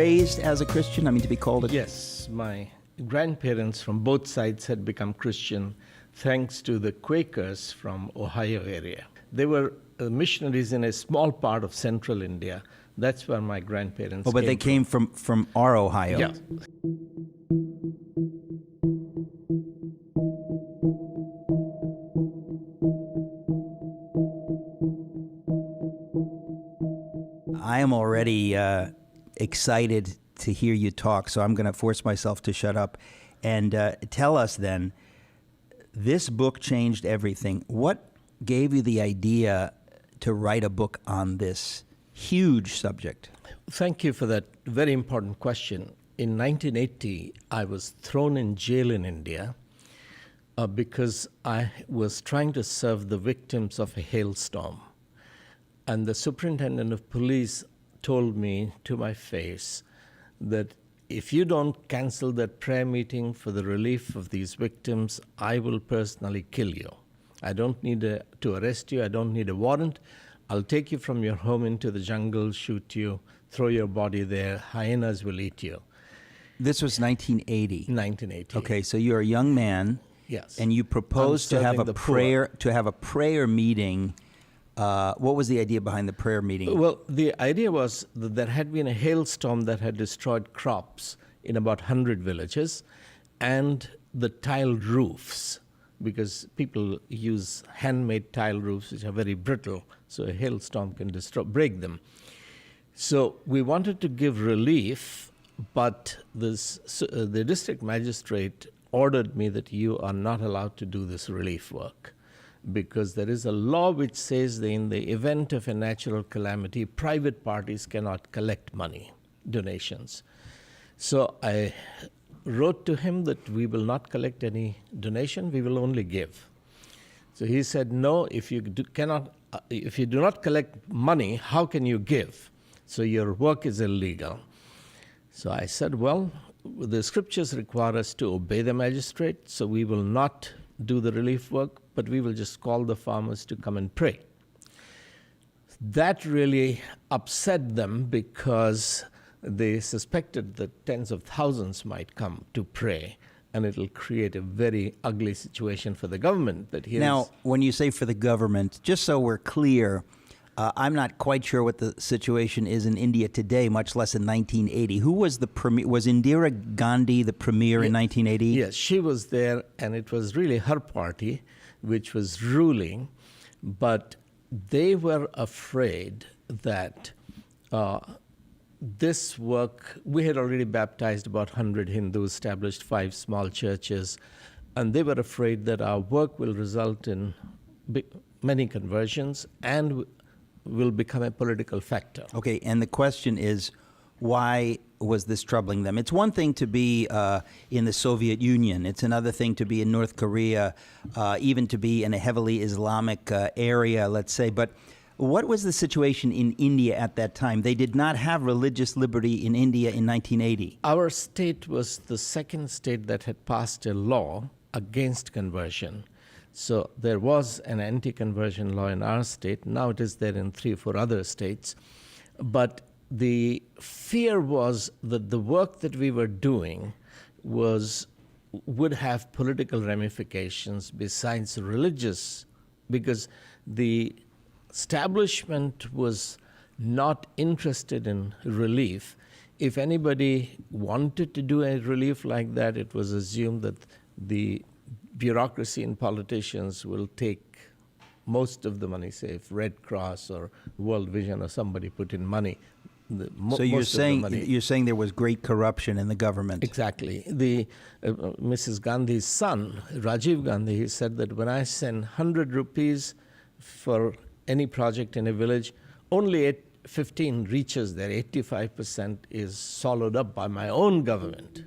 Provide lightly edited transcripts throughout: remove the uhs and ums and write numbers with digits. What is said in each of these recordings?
raised as a Christian? I mean, to be called a... Yes, my grandparents from both sides had become Christian thanks to the Quakers from Ohio area. They were missionaries in a small part of central India. That's where my grandparents Oh, but they came from our Ohio. Yeah. I am already excited to hear you talk, so I'm going to force myself to shut up. And tell us then, this book changed everything. What gave you the idea to write a book on this huge subject? Thank you for that very important question. In 1980, I was thrown in jail in India because I was trying to serve the victims of a hailstorm. And the superintendent of police told me to my face that if you don't cancel that prayer meeting for the relief of these victims, I will personally kill you. I don't need to arrest you. I don't need a warrant. I'll take you from your home into the jungle, shoot you, throw your body there. Hyenas will eat you. This was 1980. 1980. Okay, so you're a young man. Yes. And you proposed to have a prayer meeting. What was the idea behind the prayer meeting? Well, the idea was that there had been a hailstorm that had destroyed crops in about 100 villages and the tiled roofs, because people use handmade tile roofs which are very brittle, so a hailstorm can break them. So we wanted to give relief, but the district magistrate ordered me that you are not allowed to do this relief work, because there is a law which says that in the event of a natural calamity, private parties cannot collect money, donations. So I wrote to him that we will not collect any donation, we will only give. So he said, no, if you do not collect money, how can you give? So your work is illegal. So I said, well, the scriptures require us to obey the magistrate, so we will not do the relief work, but we will just call the farmers to come and pray. That really upset them because they suspected that tens of thousands might come to pray, and it'll create a very ugly situation for the government. Now, when you say for the government, just so we're clear, I'm not quite sure what the situation is in India today, much less in 1980. Who was the premier? Was Indira Gandhi the premier in 1980? Yes, she was there, and it was really her party which was ruling, but they were afraid that this work, we had already baptized about 100 Hindus, established 5 small churches, and they were afraid that our work will result in many conversions and will become a political factor. Okay, and the question is, why was this troubling them? It's one thing to be in the Soviet Union. It's another thing to be in North Korea, even to be in a heavily Islamic area, let's say. But what was the situation in India at that time? They did not have religious liberty in India in 1980. Our state was the second state that had passed a law against conversion. So there was an anti-conversion law in our state. Now it is there in 3 or 4 other states. But the fear was that the work that we were doing would have political ramifications besides religious, because the establishment was not interested in relief. If anybody wanted to do a relief like that, it was assumed that the bureaucracy and politicians will take most of the money, say if Red Cross or World Vision or somebody put in money. So you're saying there was great corruption in the government. Exactly. Mrs. Gandhi's son, Rajiv Gandhi, he said that when I send 100 rupees for any project in a village, only 15 reaches there. 85% is swallowed up by my own government.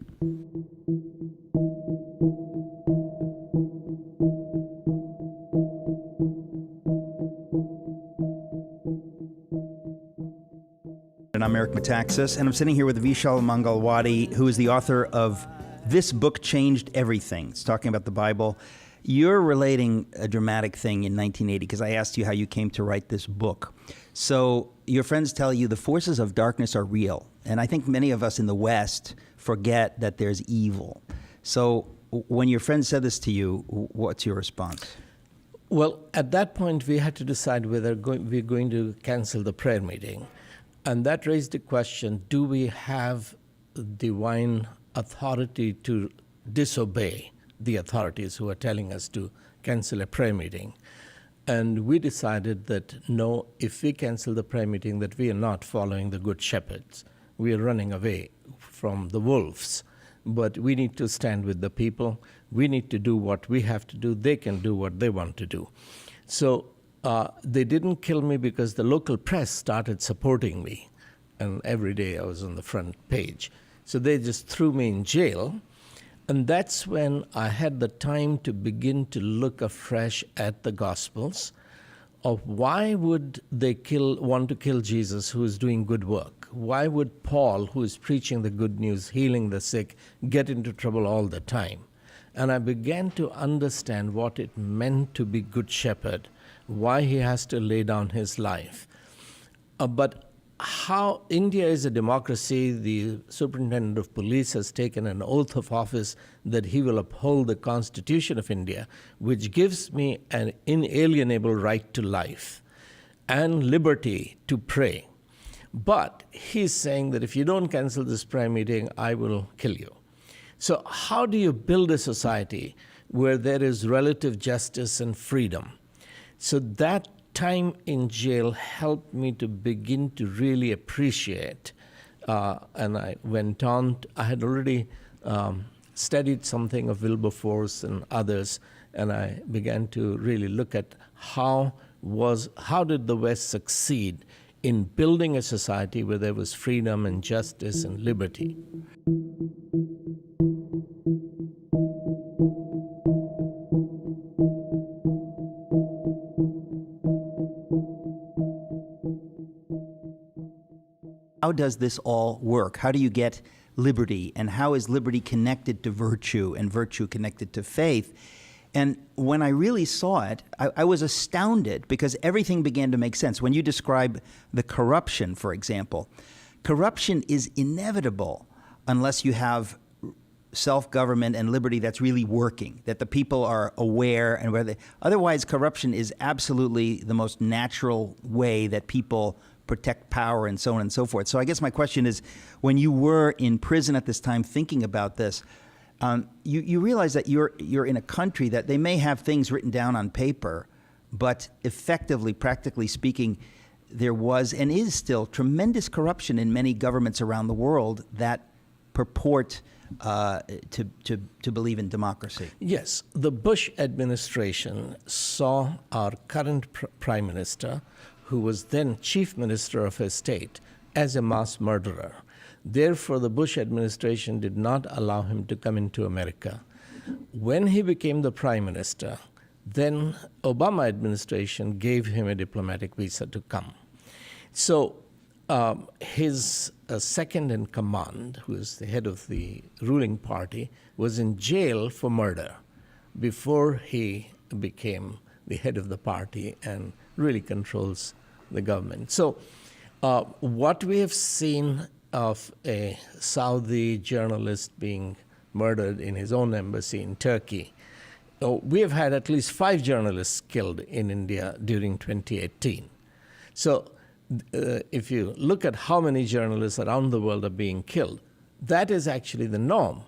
And I'm Eric Metaxas, and I'm sitting here with Vishal Mangalwadi, who is the author of This Book Changed Everything. It's talking about the Bible. You're relating a dramatic thing in 1980, because I asked you how you came to write this book. So your friends tell you the forces of darkness are real, And I think many of us in the West forget that there's evil. So when your friend said this to you, what's your response? Well, at that point, we had to decide whether we're going to cancel the prayer meeting. And that raised the question, do we have divine authority to disobey the authorities who are telling us to cancel a prayer meeting? And we decided that no, if we cancel the prayer meeting, that we are not following the good shepherds. We are running away from the wolves. But we need to stand with the people. We need to do what we have to do. They can do what they want to do. So they didn't kill me because the local press started supporting me. And every day I was on the front page. So they just threw me in jail. And that's when I had the time to begin to look afresh at the Gospels of why would they want to kill Jesus, who is doing good work? Why would Paul, who is preaching the good news, healing the sick, get into trouble all the time? And I began to understand what it meant to be good shepherd, why he has to lay down his life. But how India is a democracy, the superintendent of police has taken an oath of office that he will uphold the Constitution of India, which gives me an inalienable right to life and liberty to pray. But he's saying that if you don't cancel this prayer meeting, I will kill you. So how do you build a society where there is relative justice and freedom? So that time in jail helped me to begin to really appreciate. And I went on, I had already studied something of Wilberforce and others, and I began to really look at how did the West succeed in building a society where there was freedom and justice and liberty. How does this all work? How do you get liberty? And how is liberty connected to virtue and virtue connected to faith? And when I really saw it, I was astounded because everything began to make sense. When you describe the corruption, for example, corruption is inevitable unless you have self-government and liberty that's really working, that the people are aware and where otherwise corruption is absolutely the most natural way that people protect power and so on and so forth. So I guess my question is, when you were in prison at this time thinking about this, you realize that you're in a country that they may have things written down on paper, but effectively, practically speaking, there was and is still tremendous corruption in many governments around the world that purport to believe in democracy. Yes, the Bush administration saw our current prime minister, who was then chief minister of his state, as a mass murderer. Therefore, the Bush administration did not allow him to come into America. When he became the prime minister, then Obama administration gave him a diplomatic visa to come. So his second in command, who is the head of the ruling party, was in jail for murder before he became the head of the party and really controls the government. So what we have seen of a Saudi journalist being murdered in his own embassy in Turkey, we have had at least 5 journalists killed in India during 2018. So if you look at how many journalists around the world are being killed, that is actually the norm.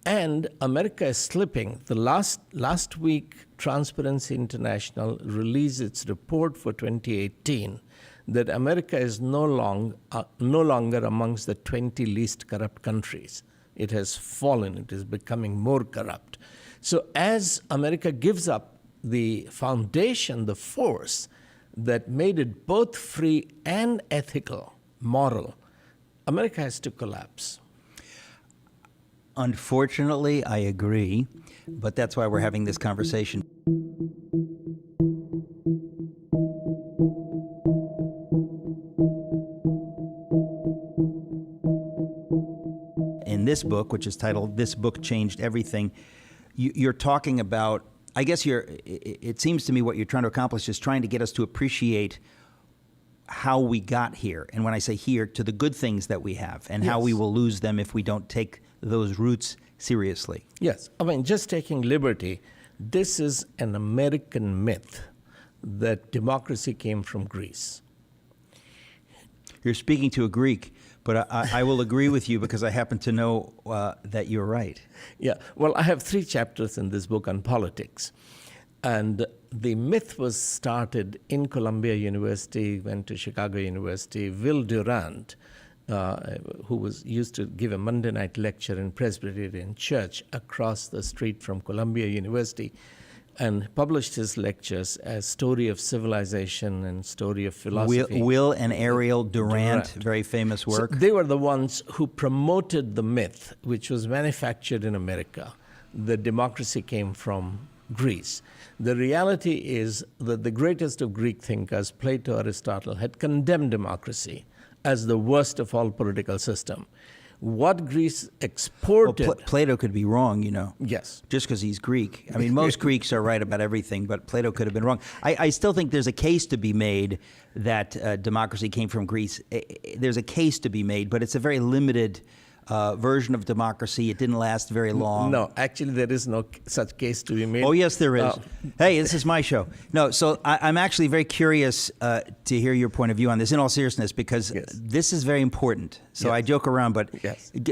And America is slipping. The last week, Transparency International released its report for 2018 that America is no longer amongst the 20 least corrupt countries. It has fallen. It is becoming more corrupt. So as America gives up the foundation, the force that made it both free and ethical, moral, America has to collapse. Unfortunately, I agree, but that's why we're having this conversation. In this book, which is titled "This Book Changed Everything," you're talking about, I guess it seems to me what you're trying to accomplish is trying to get us to appreciate how we got here. And when I say here, to the good things that we have, and how we will lose them if we don't take those roots seriously. Yes. I mean, just taking liberty, this is an American myth that democracy came from Greece. You're speaking to a Greek, but I will agree with you because I happen to know that you're right. Yeah. Well, I have 3 chapters in this book on politics. And the myth was started in Columbia University, went to Chicago University. Will Durant, who used to give a Monday night lecture in Presbyterian Church across the street from Columbia University, and published his lectures as Story of Civilization and Story of Philosophy. Will and Ariel Durant, very famous work. So they were the ones who promoted the myth, which was manufactured in America, that democracy came from Greece. The reality is that the greatest of Greek thinkers, Plato, Aristotle, had condemned democracy as the worst of all political system. What Greece exported... Well, Plato could be wrong, you know. Yes. Just because he's Greek. I mean, most Greeks are right about everything, but Plato could have been wrong. I still think there's a case to be made that democracy came from Greece. There's a case to be made, but it's a very limited version of democracy. It didn't last very long. No, actually, there is no such case to be made. Oh, yes, there is. Hey, this is my show. No, so I'm actually very curious to hear your point of view on this, in all seriousness, because this is very important. So I joke around, but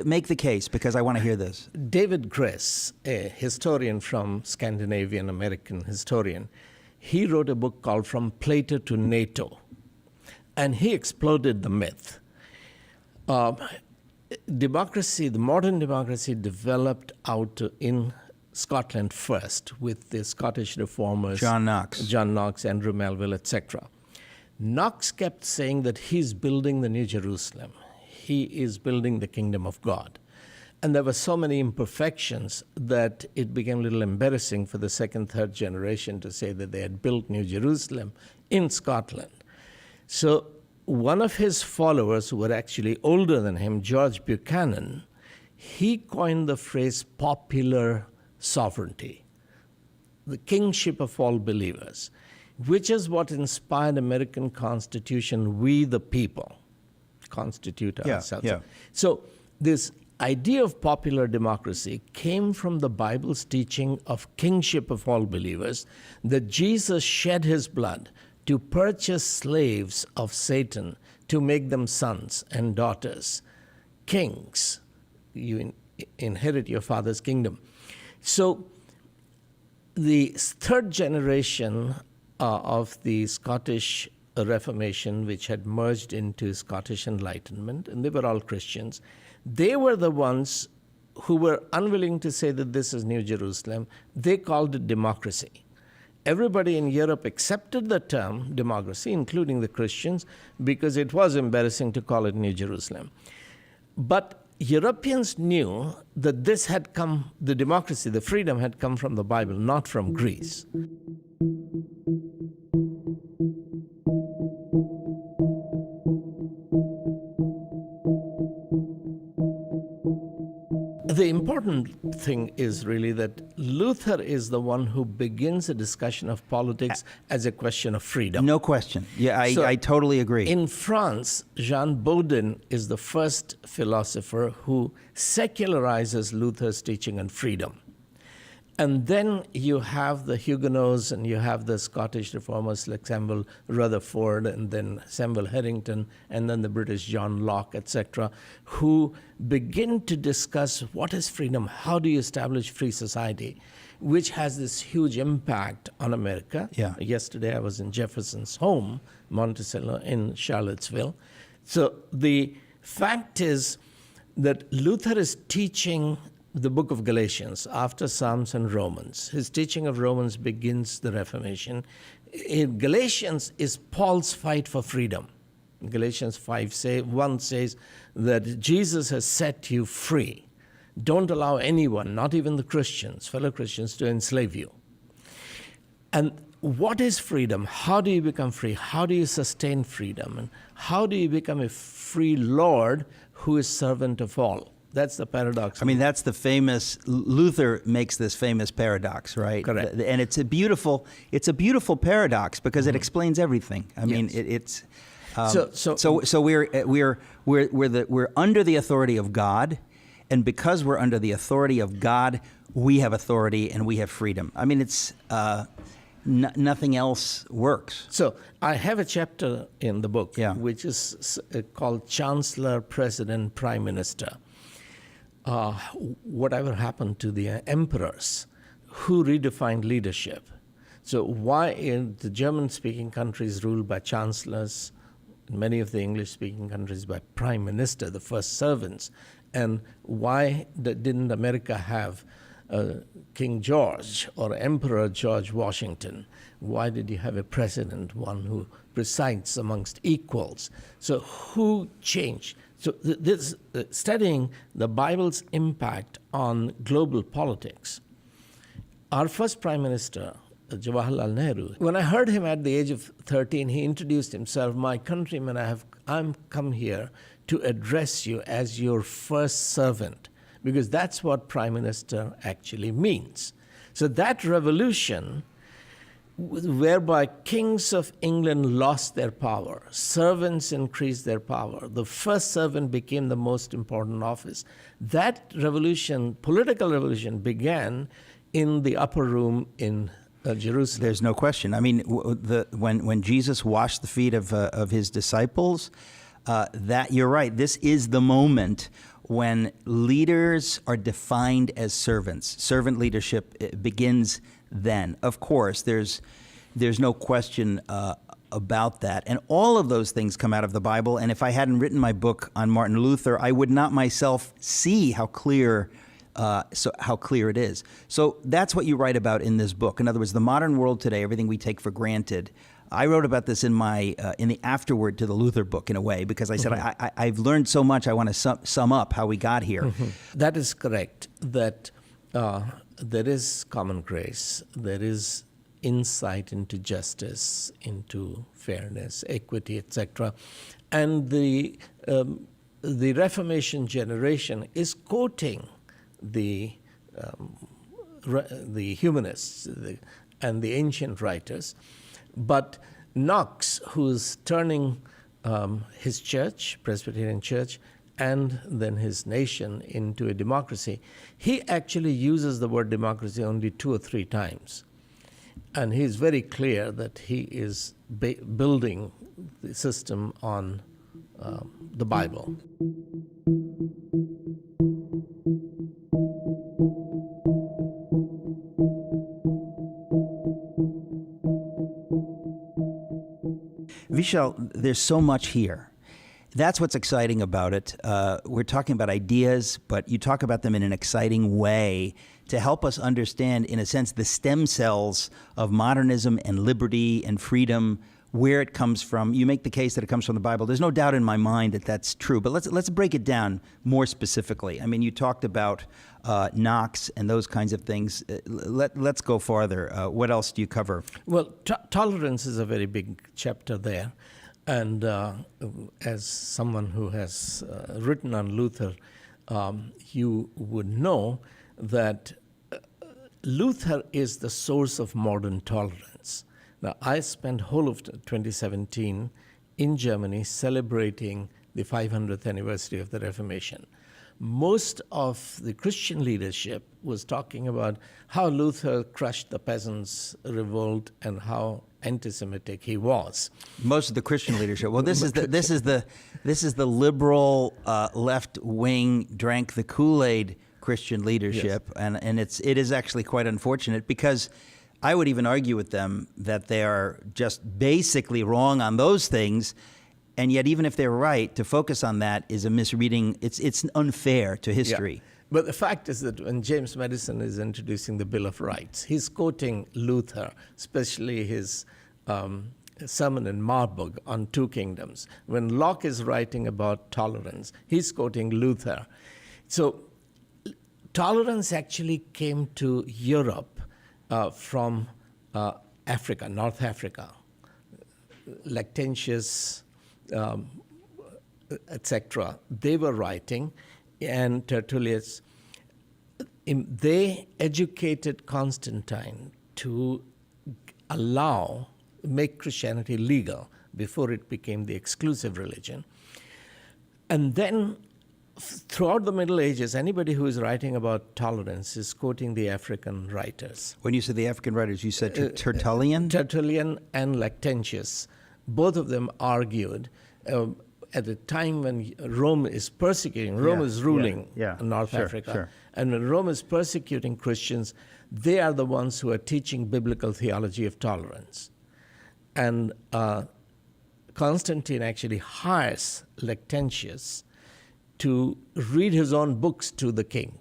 make the case, because I want to hear this. David Gress, a historian from Scandinavian American historian, he wrote a book called From Plato to NATO, and he exploded the myth. Democracy, the modern democracy, developed out in Scotland first with the Scottish reformers. John Knox, Andrew Melville, etc. Knox kept saying that he's building the New Jerusalem. He is building the kingdom of God. And there were so many imperfections that it became a little embarrassing for the second, third generation to say that they had built New Jerusalem in Scotland. So one of his followers, who were actually older than him, George Buchanan, he coined the phrase popular sovereignty, the kingship of all believers, which is what inspired American Constitution, we the people constitute ourselves. So this idea of popular democracy came from the Bible's teaching of kingship of all believers, that Jesus shed his blood to purchase slaves of Satan, to make them sons and daughters, kings. You inherit your father's kingdom. So the third generation of the Scottish Reformation, which had merged into Scottish Enlightenment, and they were all Christians, they were the ones who were unwilling to say that this is New Jerusalem. They called it democracy. Everybody in Europe accepted the term democracy, including the Christians, because it was embarrassing to call it New Jerusalem. But Europeans knew that this had come, the democracy, the freedom had come from the Bible, not from Greece. The important thing is really that Luther is the one who begins a discussion of politics as a question of freedom. No question. Yeah, I totally agree. In France, Jean Bodin is the first philosopher who secularizes Luther's teaching on freedom. And then you have the Huguenots and you have the Scottish reformers like Samuel Rutherford and then Samuel Harrington and then the British John Locke, etc., who begin to discuss what is freedom, how do you establish free society, which has this huge impact on America. Yesterday I was in Jefferson's home, Monticello in Charlottesville. So the fact is that Luther is teaching the book of Galatians after Psalms and Romans. His teaching of Romans begins the Reformation. In Galatians is Paul's fight for freedom. Galatians 5:1 says that Jesus has set you free. Don't allow anyone, not even the Christians, fellow Christians, to enslave you. And what is freedom? How do you become free? How do you sustain freedom? And how do you become a free Lord who is servant of all? That's the paradox. I mean, that's the famous, Luther makes this famous paradox, right? Correct. And it's a beautiful paradox because it explains everything. I mean, it's, So we're under the authority of God, and because we're under the authority of God, we have authority and we have freedom. I mean, it's nothing else works. So I have a chapter in the book Yeah. which is called Chancellor, President, Prime Minister. Whatever happened to the emperors who redefined leadership? So why in the German-speaking countries ruled by chancellors, in many of the English-speaking countries by prime minister, the first servants, and why didn't America have King George or Emperor George Washington? Why did you have a president, one who presides amongst equals? So who changed? So this studying the Bible's impact on global politics. Our first prime minister, Jawaharlal Nehru, when I heard him at the age of 13, he introduced himself, "My countrymen, I'm come here to address you as your first servant," because that's what prime minister actually means. So that revolution, whereby kings of England lost their power, servants increased their power, the first servant became the most important office. That revolution, political revolution, began in the upper room in Jerusalem. There's no question. I mean, when Jesus washed the feet of his disciples, that you're right. This is the moment when leaders are defined as servants. Servant leadership begins then. Of course, there's no question about that. And all of those things come out of the Bible. And if I hadn't written my book on Martin Luther, I would not myself see how clear it is. So that's what you write about in this book. In other words, the modern world today, everything we take for granted. I wrote about this in the afterword to the Luther book, in a way, because I said I've learned so much. I want to sum up how we got here. That is correct. That there is common grace. There is insight into justice, into fairness, equity, etc. And the Reformation generation is quoting the humanists and the ancient writers. But Knox, who's turning his church, Presbyterian Church, and then his nation into a democracy, he actually uses the word democracy only 2 or 3 times. And he's very clear that he is building the system on the Bible. Vishal, there's so much here. That's what's exciting about it. We're talking about ideas, but you talk about them in an exciting way to help us understand, in a sense, the stem cells of modernism and liberty and freedom, where it comes from. You make the case that it comes from the Bible. There's no doubt in my mind that that's true, but let's break it down more specifically. I mean, you talked about Knox and those kinds of things. Let's go farther. What else do you cover? Well, tolerance is a very big chapter there. And as someone who has written on Luther, you would know that Luther is the source of modern tolerance. Now, I spent whole of 2017 in Germany celebrating the 500th anniversary of the Reformation. Most of the Christian leadership was talking about how Luther crushed the peasants' revolt and how anti-Semitic he was. Most of the Christian leadership. Well, this is the liberal left wing drank the Kool-Aid Christian leadership, yes. and it is actually quite unfortunate, because I would even argue with them that they are just basically wrong on those things. And yet, even if they're right, to focus on that is a misreading. It's unfair to history. Yeah. But the fact is that when James Madison is introducing the Bill of Rights, he's quoting Luther, especially his sermon in Marburg on 2 kingdoms. When Locke is writing about tolerance, he's quoting Luther. So tolerance actually came to Europe from Africa, North Africa. Lactantius, etc. They were writing, and Tertullius. They educated Constantine to make Christianity legal before it became the exclusive religion. And then throughout the Middle Ages, anybody who is writing about tolerance is quoting the African writers. When you said the African writers, you said Tertullian? Tertullian and Lactantius. Both of them argued at a time when Rome is persecuting, Rome is ruling North Africa. Sure. And when Rome is persecuting Christians, they are the ones who are teaching biblical theology of tolerance. And Constantine actually hires Lactantius to read his own books to the king,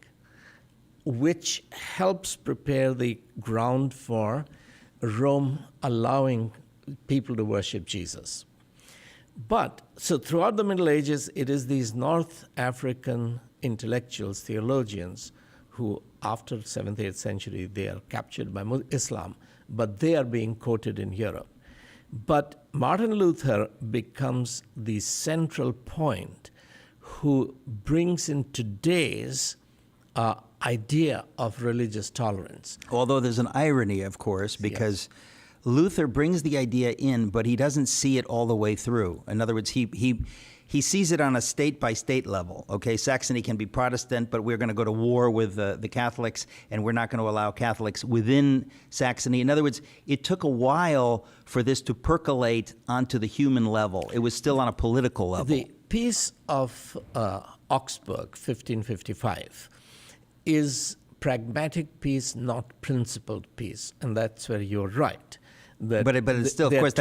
which helps prepare the ground for Rome allowing people to worship Jesus. But, so throughout the Middle Ages, it is these North African intellectuals, theologians, who after 7th, 8th century, they are captured by Islam, but they are being quoted in Europe. But Martin Luther becomes the central point who brings in today's idea of religious tolerance. Although there's an irony, of course, because Luther brings the idea in, but he doesn't see it all the way through. In other words, he sees it on a state-by-state level. Okay, Saxony can be Protestant, but we're going to go to war with the Catholics, and we're not going to allow Catholics within Saxony. In other words, it took a while for this to percolate onto the human level. It was still on a political level. The Peace of Augsburg, 1555, is pragmatic peace, not principled peace, and that's where you're right. But it's still, of course,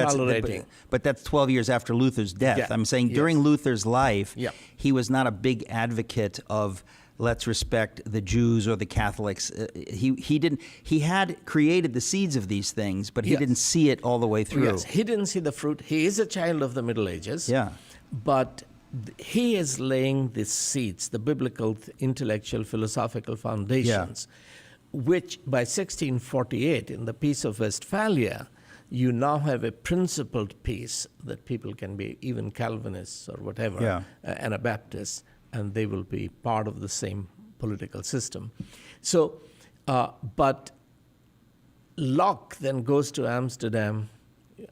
but that's 12 years after Luther's death. Yeah. I'm saying during Luther's life, Yeah. he was not a big advocate of let's respect the Jews or the Catholics. He didn't. He had created the seeds of these things, but he didn't see it all the way through. Yes, he didn't see the fruit. He is a child of the Middle Ages. Yeah. But he is laying the seeds, the biblical, intellectual, philosophical foundations, which by 1648, in the Peace of Westphalia, you now have a principled peace that people can be even Calvinists or whatever, Anabaptists, and they will be part of the same political system. So, but Locke then goes to Amsterdam.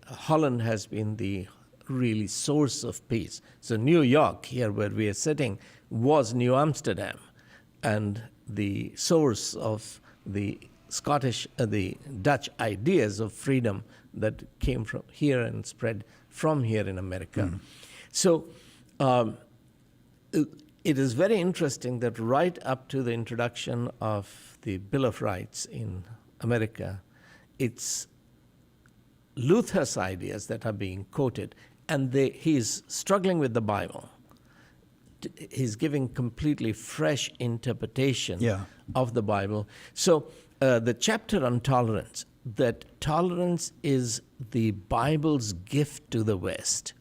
Holland has been the really source of peace. So New York, here where we are sitting, was New Amsterdam, and the source of the the Dutch ideas of freedom that came from here and spread from here in America. So it is very interesting that right up to the introduction of the Bill of Rights in America, it's Luther's ideas that are being quoted, and he's struggling with the Bible. He's giving completely fresh interpretation of the Bible. So the chapter on tolerance, that tolerance is the Bible's gift to the West.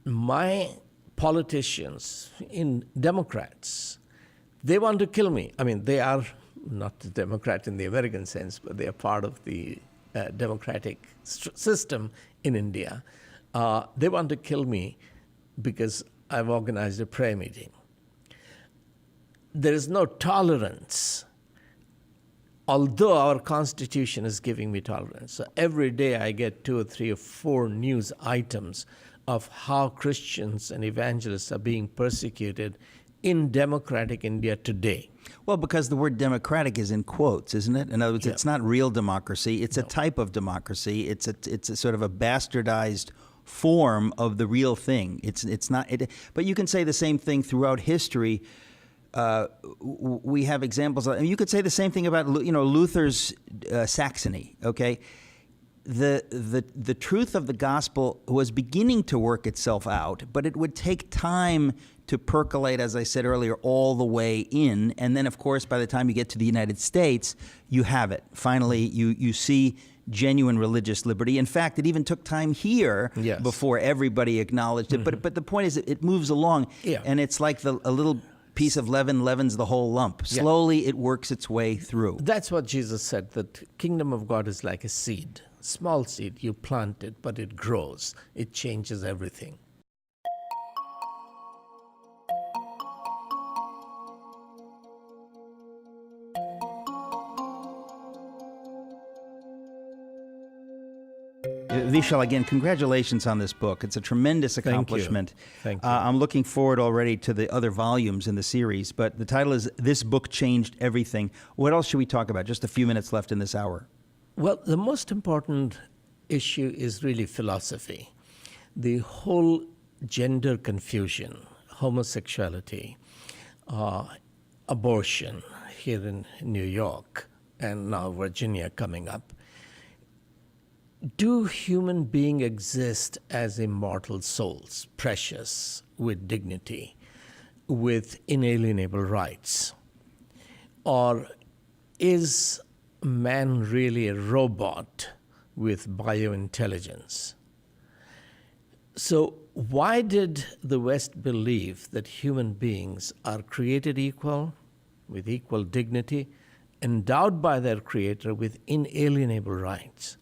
My politicians, Democrats, they want to kill me. I mean, they are not the Democrat in the American sense, but they are part of the democratic system in India. They want to kill me because I've organized a prayer meeting. There is no tolerance, although our Constitution is giving me tolerance. So every day I get 2 or 3 or 4 news items of how Christians and evangelists are being persecuted in democratic India today. Well, because the word democratic is in quotes, isn't it? In other words, it's not real democracy. It's a type of democracy. It's a sort of a bastardized form of the real thing. It's not. But you can say the same thing throughout history. We have examples. You could say the same thing about Luther's Saxony. Okay, the truth of the gospel was beginning to work itself out, but it would take time to percolate, as I said earlier, all the way in. And then, of course, by the time you get to the United States, you have it. Finally, you see genuine religious liberty. In fact, it even took time here before everybody acknowledged it. But the point is, it moves along, and it's like a little piece of leaven leavens the whole lump. Slowly, it works its way through. That's what Jesus said, that kingdom of God is like a seed. Small seed, you plant it, but it grows. It changes everything. Vishal, again, congratulations on this book. It's a tremendous accomplishment. Thank you. I'm looking forward already to the other volumes in the series, but the title is This Book Changed Everything. What else should we talk about? Just a few minutes left in this hour. Well, the most important issue is really philosophy. The whole gender confusion, homosexuality, abortion here in New York, and now Virginia coming up. Do human beings exist as immortal souls, precious, with dignity, with inalienable rights? Or is man really a robot with biointelligence? So why did the West believe that human beings are created equal, with equal dignity, endowed by their Creator with inalienable rights?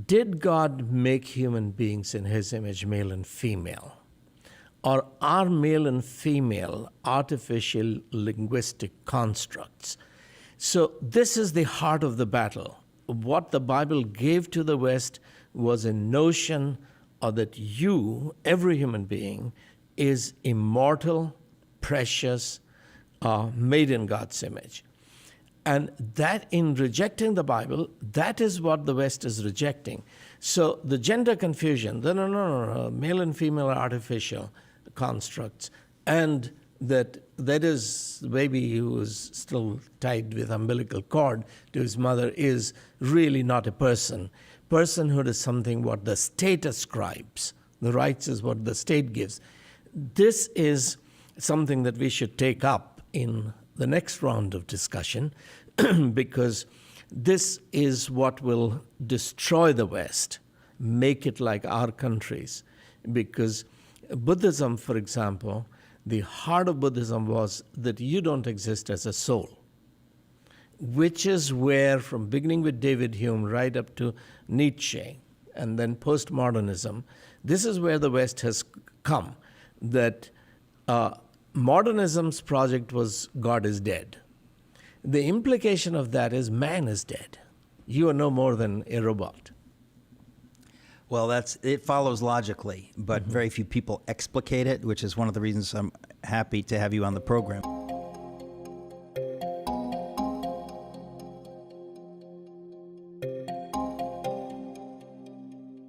Did God make human beings in His image, male and female? Or are male and female artificial linguistic constructs? So this is the heart of the battle. What the Bible gave to the West was a notion of that every human being, is immortal, precious, made in God's image. And that, in rejecting the Bible, that is what the West is rejecting. So the gender confusion, no, male and female are artificial constructs, and that is the baby who is still tied with umbilical cord to his mother is really not a person. Personhood is something what the state ascribes. The rights is what the state gives. This is something that we should take up in the next round of discussion, because this is what will destroy the West, make it like our countries. Because Buddhism, for example, the heart of Buddhism was that you don't exist as a soul, which is where, from beginning with David Hume right up to Nietzsche and then postmodernism, this is where the West has come, that modernism's project was God is dead. The implication of that is man is dead. You are no more than a robot. Well, it follows logically, but very few people explicate it, which is one of the reasons I'm happy to have you on the program.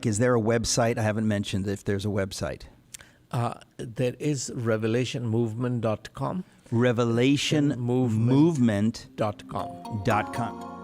Is there a website? I haven't mentioned if there's a website. There is revelationmovement.com. Revelationmovement.com. .com.